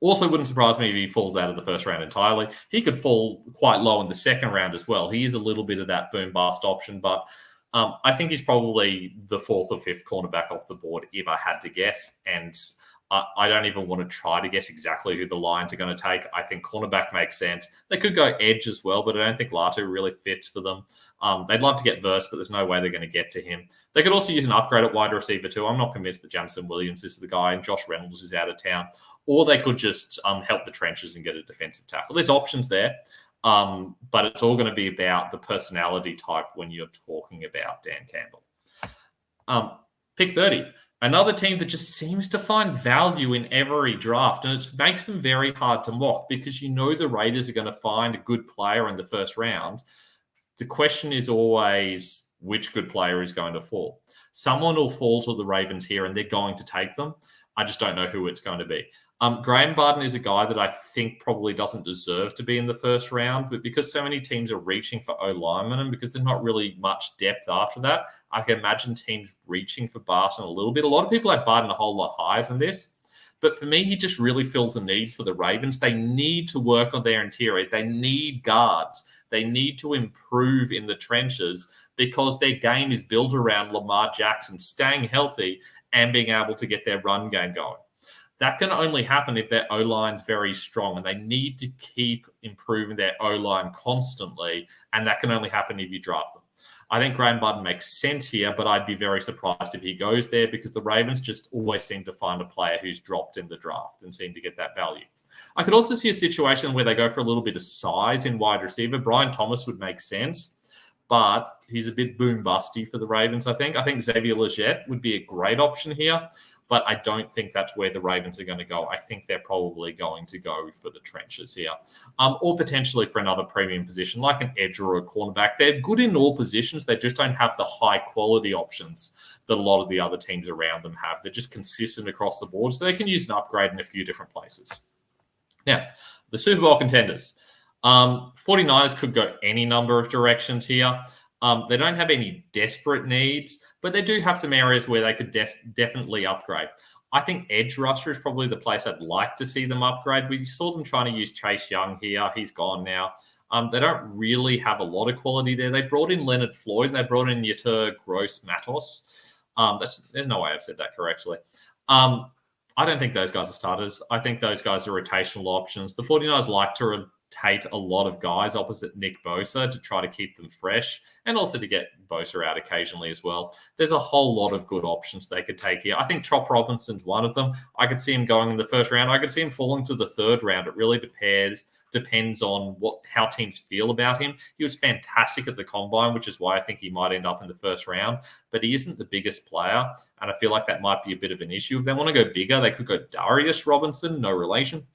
Speaker 1: Also, wouldn't surprise me if he falls out of the first round entirely. He could fall quite low in the second round as well. He is a little bit of that boom-bust option, but I think he's probably the fourth or fifth cornerback off the board if I had to guess. And I don't even want to try to guess exactly who the Lions are going to take. I think cornerback makes sense. They could go edge as well, but I don't think Latu really fits for them. They'd love to get Verse, but there's no way they're going to get to him. They could also use an upgrade at wide receiver too. I'm not convinced that Jamison Williams is the guy and Josh Reynolds is out of town. Or they could just help the trenches and get a defensive tackle. There's options there, but it's all going to be about the personality type when you're talking about Dan Campbell. Pick 30. Another team that just seems to find value in every draft, and it makes them very hard to mock because you know the Raiders are going to find a good player in the first round. The question is always which good player is going to fall. Someone will fall to the Ravens here, and they're going to take them. I just don't know who it's going to be. Graham Barden is a guy that I think probably doesn't deserve to be in the first round, but because so many teams are reaching for O-linemen and because there's not really much depth after that, I can imagine teams reaching for Barton a little bit. A lot of people have Barton a whole lot higher than this, but for me, he just really fills the need for the Ravens. They need to work on their interior. They need guards. They need to improve in the trenches because their game is built around Lamar Jackson staying healthy and being able to get their run game going. That can only happen if their O-line's very strong, and they need to keep improving their O-line constantly, and that can only happen if you draft them. I think Graham Barden makes sense here, but I'd be very surprised if he goes there because the Ravens just always seem to find a player who's dropped in the draft and seem to get that value. I could also see a situation where they go for a little bit of size in wide receiver. Brian Thomas would make sense, but he's a bit boom-busty for the Ravens, I think. I think Xavier Legette would be a great option here, but I don't think that's where the Ravens are going to go. I think they're probably going to go for the trenches here, or potentially for another premium position like an edge or a cornerback. They're good in all positions. They just don't have the high-quality options that a lot of the other teams around them have. They're just consistent across the board, so they can use an upgrade in a few different places. Now, the Super Bowl contenders. 49ers could go any number of directions here. They don't have any desperate needs, but they do have some areas where they could definitely upgrade. I think edge rusher is probably the place I'd like to see them upgrade. We saw them trying to use Chase Young here. He's gone now. They don't really have a lot of quality there. They brought in Leonard Floyd. They brought in Yetur Gross-Matos. There's no way I've said that correctly. I don't think those guys are starters. I think those guys are rotational options. The 49ers like to rotate a lot of guys opposite Nick Bosa to try to keep them fresh and also to get Bosa out occasionally as well. There's a whole lot of good options they could take here. I think Chop Robinson's one of them. I could see him going in the first round. I could see him falling to the third round. It really depends on how teams feel about him. He was fantastic at the combine, which is why I think he might end up in the first round, but he isn't the biggest player, and I feel like that might be a bit of an issue. If they want to go bigger, they could go Darius Robinson, no relation.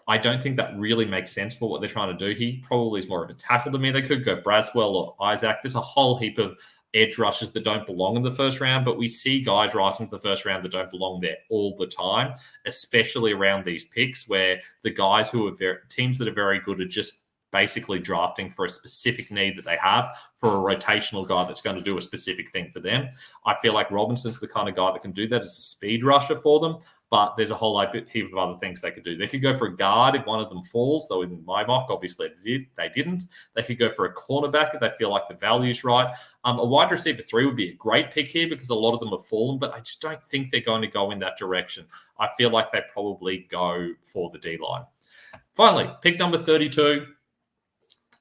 Speaker 1: I don't think that really makes sense for what they're trying to do. He probably is more of a tackle to me. They could go Braswell or Isaac. There's a whole heap of edge rushers that don't belong in the first round, but we see guys right into the first round that don't belong there all the time, especially around these picks where the guys who are teams that are very good are just basically drafting for a specific need that they have for a rotational guy that's going to do a specific thing for them. I feel like Robinson's the kind of guy that can do that as a speed rusher for them, but there's a whole heap of other things they could do. They could go for a guard if one of them falls, though in my mock, obviously they didn't. They could go for a cornerback if they feel like the value's right. A wide receiver 3 would be a great pick here because a lot of them have fallen, but I just don't think they're going to go in that direction. I feel like they probably go for the D-line. Finally, pick number 32.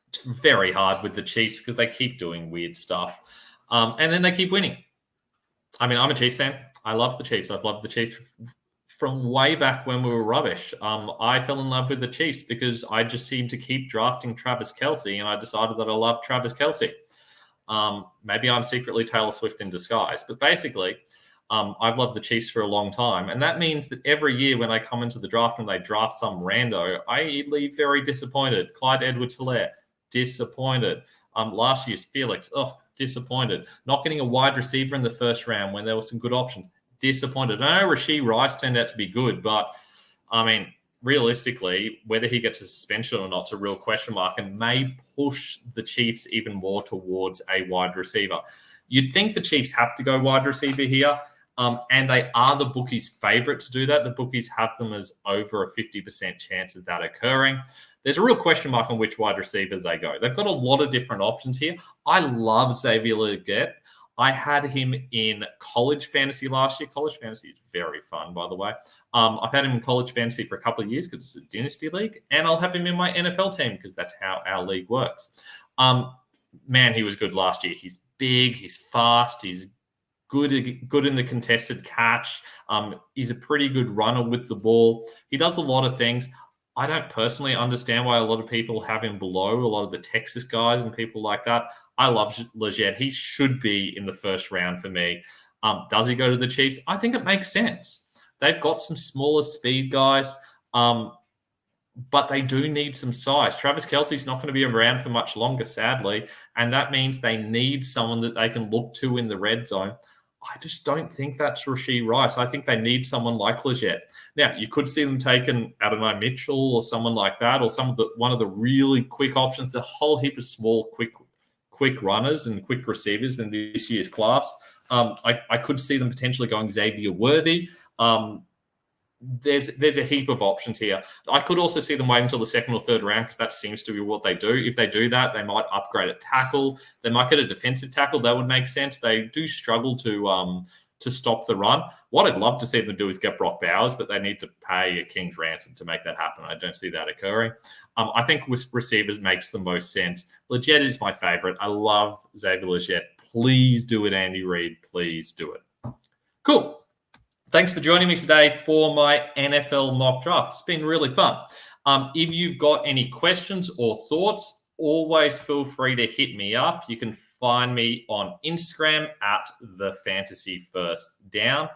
Speaker 1: It's very hard with the Chiefs because they keep doing weird stuff. And then they keep winning. I mean, I'm a Chiefs fan. I love the Chiefs. I've loved the Chiefs from way back when we were rubbish. I fell in love with the Chiefs because I just seemed to keep drafting Travis Kelce, and I decided that I love Travis Kelce. Maybe I'm secretly Taylor Swift in disguise, but basically, I've loved the Chiefs for a long time. And that means that every year when I come into the draft and they draft some rando, I leave very disappointed. Clyde Edwards-Helaire, disappointed. Last year's Felix, disappointed. Not getting a wide receiver in the first round when there were some good options, disappointed. I know Rashee Rice turned out to be good, but I mean, realistically, whether he gets a suspension or not is a real question mark and may push the Chiefs even more towards a wide receiver. You'd think the Chiefs have to go wide receiver here, and they are the bookies' favorite to do that. The bookies have them as over a 50% chance of that occurring. There's a real question mark on which wide receiver they go. They've got a lot of different options here. I love Xavier Legette. I had him in college fantasy last year. College fantasy is very fun, by the way. I've had him in college fantasy for a couple of years because it's a Dynasty league, and I'll have him in my NFL team because that's how our league works. Man, he was good last year. He's big, he's fast, he's good in the contested catch. He's a pretty good runner with the ball. He does a lot of things. I don't personally understand why a lot of people have him below a lot of the Texas guys and people like that. I love Legette. He should be in the first round for me. Does he go to the Chiefs? I think it makes sense. They've got some smaller speed guys, but they do need some size. Travis Kelce's not going to be around for much longer, sadly, and that means they need someone that they can look to in the red zone. I just don't think that's Rashee Rice. I think they need someone like Leggett. Now, you could see them taking Adonai Mitchell or someone like that, or one of the really quick options, a whole heap of small, quick runners and quick receivers in this year's class. I could see them potentially going Xavier Worthy. There's a heap of options here. I could also see them waiting until the second or third round because that seems to be what they do. If they do that, they might upgrade a tackle. They might get a defensive tackle. That would make sense. They do struggle to stop the run. What I'd love to see them do is get Brock Bowers, but they need to pay a king's ransom to make that happen. I don't see that occurring. I think with receivers makes the most sense. Leggett is my favorite. I love Xavier Leggett. Please do it, Andy Reid. Please do it. Cool. Thanks for joining me today for my NFL mock draft. It's been really fun. If you've got any questions or thoughts, always feel free to hit me up. You can find me on Instagram at the Fantasy First Down.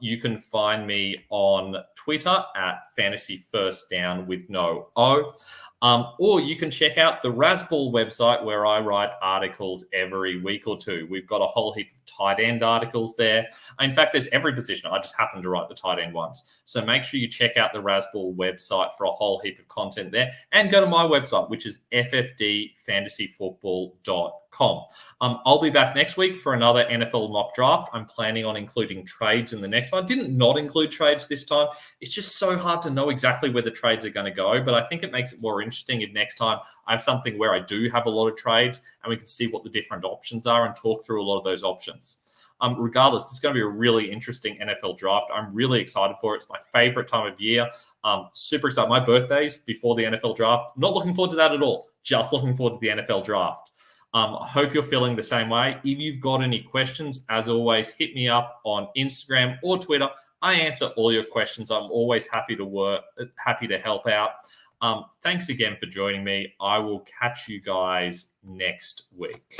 Speaker 1: You can find me on Twitter at Fantasy First Down with no O. Or you can check out the Razzball website where I write articles every week or two. We've got a whole heap of tight end articles there. In fact, there's every position. I just happen to write the tight end ones. So make sure you check out the Razzball website for a whole heap of content there. And go to my website, which is ffdfantasyfootball.com. I'll be back next week for another NFL mock draft. I'm planning on including trades in the next one. I didn't not include trades this time. It's just so hard to know exactly where the trades are going to go, but I think it makes it more interesting if next time I have something where I do have a lot of trades and we can see what the different options are and talk through a lot of those options. Regardless, this is going to be a really interesting NFL draft. I'm really excited for it. It's my favorite time of year. Super excited. My birthday's before the NFL draft. Not looking forward to that at all. Just looking forward to the NFL draft. I hope you're feeling the same way. If you've got any questions, as always, hit me up on Instagram or Twitter. I answer all your questions. I'm always happy to help out. Thanks again for joining me. I will catch you guys next week.